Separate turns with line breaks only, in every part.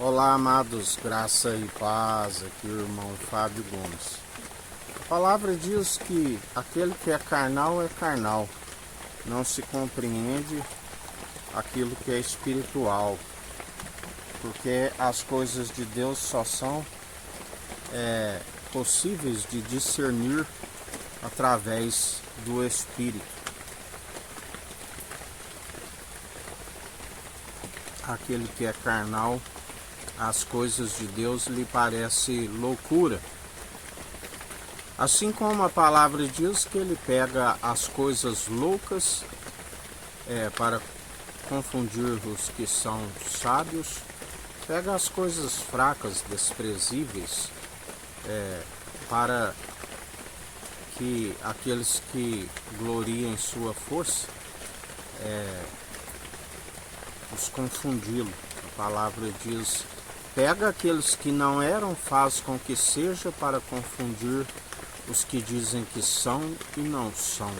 Olá, amados, graça e paz, aqui o irmão Fábio Gomes. A palavra diz que aquele que é carnal, não se compreende aquilo que é espiritual, porque as coisas de Deus só são possíveis de discernir através do Espírito. Aquele que é carnal, as coisas de Deus lhe parece loucura. Assim como a palavra diz que ele pega as coisas loucas para confundir os que são sábios, pega as coisas fracas, desprezíveis, para que aqueles que gloriam em sua força os confundi-lo. A palavra diz: pega aqueles que não eram, faz com que seja para confundir os que dizem que são e não são,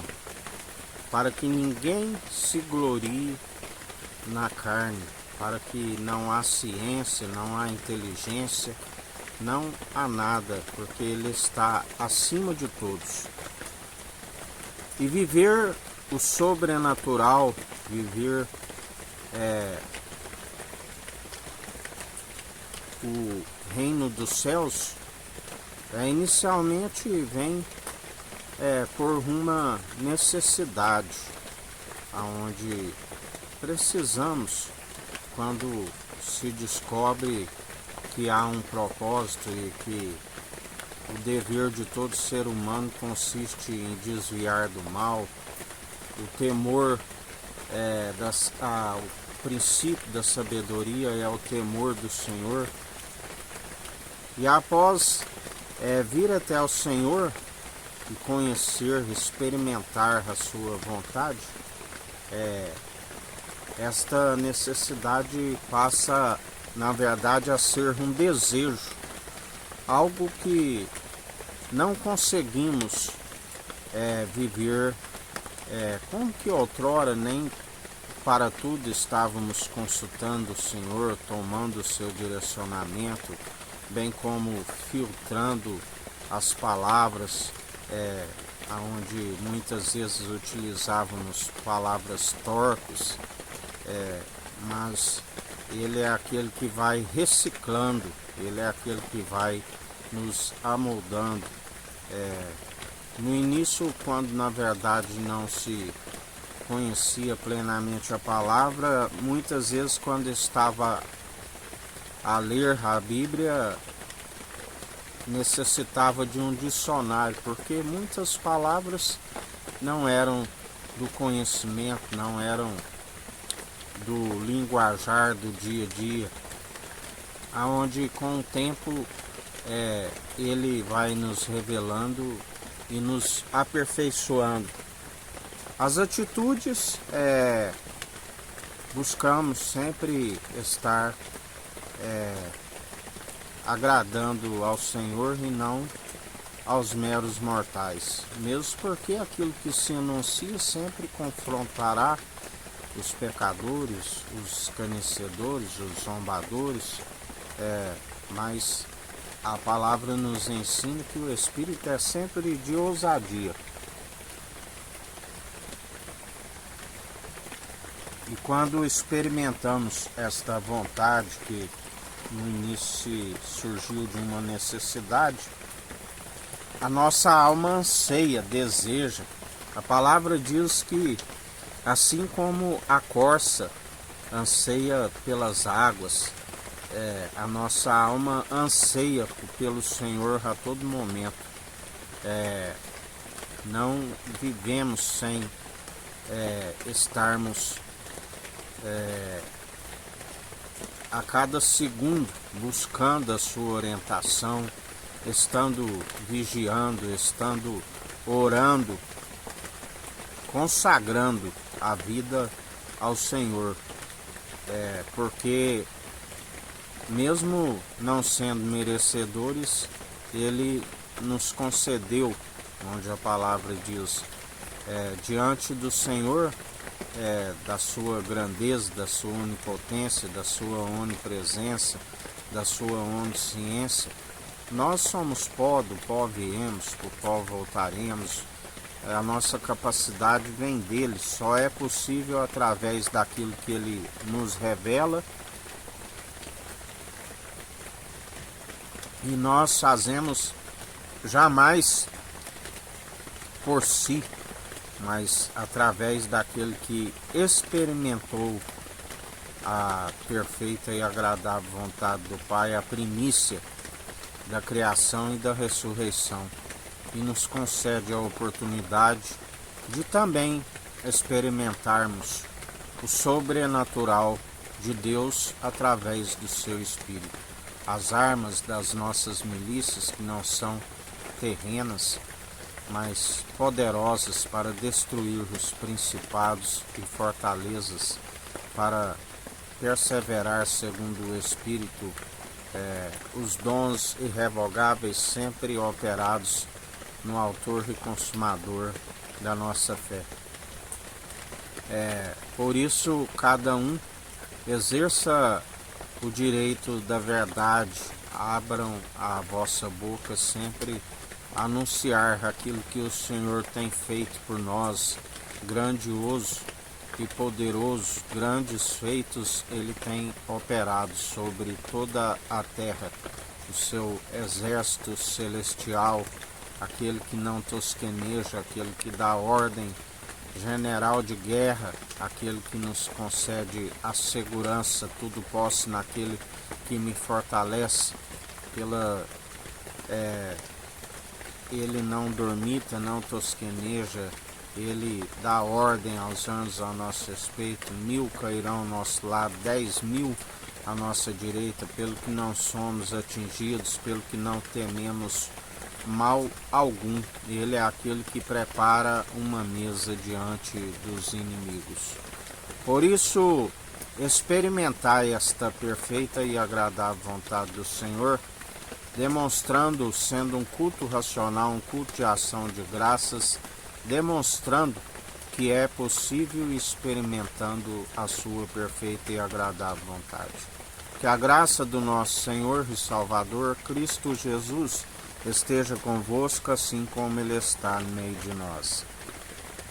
para que ninguém se glorie na carne, para que não há ciência, não há inteligência, não há nada, porque ele está acima de todos. E viver o sobrenatural, viver o reino dos céus, inicialmente vem por uma necessidade, onde precisamos, quando se descobre que há um propósito e que o dever de todo ser humano consiste em desviar do mal, o temor, o princípio da sabedoria é o temor do Senhor. E após vir até o Senhor e conhecer, experimentar a sua vontade, esta necessidade passa, na verdade, a ser um desejo, algo que não conseguimos viver como que outrora, nem para tudo estávamos consultando o Senhor, tomando o seu direcionamento, bem como filtrando as palavras, onde muitas vezes utilizávamos palavras torpes, mas ele é aquele que vai reciclando, ele é aquele que vai nos amoldando. No início, quando na verdade não se conhecia plenamente a palavra, muitas vezes quando estava a ler a Bíblia, necessitava de um dicionário, porque muitas palavras não eram do conhecimento, não eram do linguajar do dia a dia, aonde com o tempo ele vai nos revelando e nos aperfeiçoando. As atitudes, buscamos sempre estar agradando ao Senhor e não aos meros mortais, mesmo porque aquilo que se anuncia sempre confrontará os pecadores, os escarnecedores, os zombadores, mas a palavra nos ensina que o Espírito é sempre de ousadia. E quando experimentamos esta vontade que no início surgiu de uma necessidade, a nossa alma anseia, deseja. A palavra diz que assim como a corça anseia pelas águas, a nossa alma anseia pelo Senhor a todo momento. Não vivemos sem estarmos a cada segundo buscando a sua orientação, estando vigiando, estando orando, consagrando a vida ao Senhor, porque mesmo não sendo merecedores, Ele nos concedeu, onde a palavra diz, diante do Senhor, da sua grandeza, da sua onipotência, da sua onipresença, da sua onisciência. Nós somos pó, do pó viemos, pro pó voltaremos. A nossa capacidade vem dele, só é possível através daquilo que ele nos revela. E nós fazemos jamais por si, mas através daquele que experimentou a perfeita e agradável vontade do Pai, a primícia da criação e da ressurreição, e nos concede a oportunidade de também experimentarmos o sobrenatural de Deus através do seu Espírito. As armas das nossas milícias, que não são terrenas, mas poderosas para destruir os principados e fortalezas, para perseverar segundo o Espírito, os dons irrevogáveis sempre operados no autor e consumador da nossa fé. Por isso, cada um exerça o direito da verdade, abram a vossa boca sempre a anunciar aquilo que o Senhor tem feito por nós, grandioso e poderoso, grandes feitos ele tem operado sobre toda a terra, o seu exército celestial, aquele que não tosqueneja, aquele que dá ordem, general de guerra, aquele que nos concede a segurança, tudo posso naquele que me fortalece, ele não dormita, não tosqueneja, ele dá ordem aos anjos ao nosso respeito, 1000 cairão ao nosso lado, 10.000 à nossa direita, pelo que não somos atingidos, pelo que não tememos mal algum. Ele é aquele que prepara uma mesa diante dos inimigos. Por isso, experimentai esta perfeita e agradável vontade do Senhor, demonstrando, sendo um culto racional, um culto de ação de graças, demonstrando que é possível, experimentando a sua perfeita e agradável vontade. Que a graça do nosso Senhor e Salvador, Cristo Jesus, esteja convosco, assim como Ele está no meio de nós.